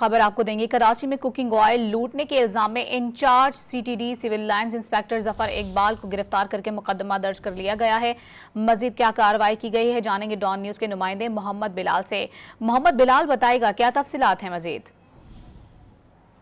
खबर आपको देंगे। कराची में कुकिंग ऑयल लूटने के इल्जाम में incharge CTD civil lines inspector Zafar Iqbal को गिरफ्तार करके मुकदमा दर्ज कर लिया गया है। मजीद क्या कार्रवाई की गई है जानेंगे डॉन न्यूज के नुमाइंदे मोहम्मद बिलाल से। मोहम्मद बिलाल बताएगा क्या तफसीलात हैं मजीद।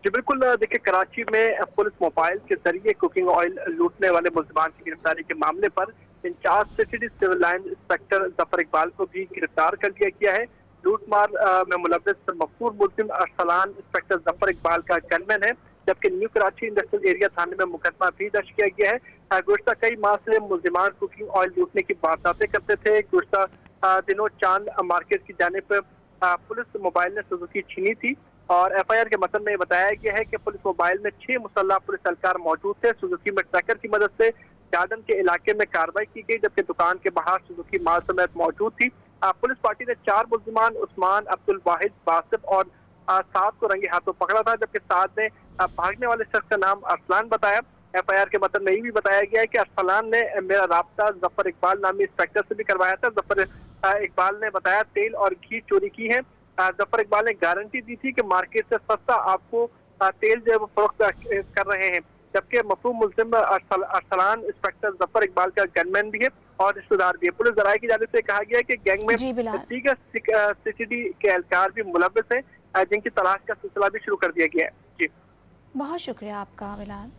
जी बिल्कुल, देखिए कराची में पुलिस मोबाइल के जरिए कुकिंग ऑयल लूटने वाले मुल्जिमान की गिरफ्तारी के मामले पर incharge CTD civil line inspector Zafar Iqbal को भी गिरफ्तार कर लिया गया है। लूटमार में मुलव्वस मकसूर मुल्जिम अरसलान इंस्पेक्टर जफर इकबाल का गनमैन है, जबकि न्यू कराची इंडस्ट्रियल एरिया थाने में मुकदमा भी दर्ज किया गया है। गुज़श्ता कई माह से मुल्जिमान कुकिंग ऑयल लूटने की वारदातें करते थे। गुज़श्ता दिनों चांद मार्केट की जानिब पुलिस मोबाइल ने सुजुकी छीनी थी और एफआईआर के मतन में बताया गया है कि पुलिस मोबाइल में 6 मुसल्लह पुलिस एहलकार मौजूद थे। सुजुकी में ट्रैकर की मदद से गार्डन के इलाके में कार्रवाई की गई, जबकि दुकान के बाहर सुजुकी माल समेत मौजूद थी। पुलिस पार्टी ने 4 मुल्जिमान उस्मान, अब्दुल वाहिद, बासिफ और साद को रंगे हाथों पकड़ा था, जबकि साद ने भागने वाले शख्स का नाम अरसलान बताया। एफआईआर के मतन में ये भी बताया गया है कि अरसलान ने मेरा राब्ता जफर इकबाल नामी इंस्पेक्टर से भी करवाया था। जफर इकबाल ने बताया तेल और घी चोरी की है। जफर इकबाल ने गारंटी दी थी कि मार्केट से सस्ता आपको तेल जो है वो फरोख्त कर रहे हैं, जबकि मफरूम मुल्जिम अरसलान इंस्पेक्टर जफर इकबाल का गनमैन भी है और रिश्तेदार भी है। पुलिस जराये की जानिब से कहा गया है कि गैंग में दीगर सीसीडी के एहलकार भी मुलव्वस हैं, जिनकी तलाश का सिलसिला भी शुरू कर दिया गया है। जी बहुत शुक्रिया आपका बिलाल।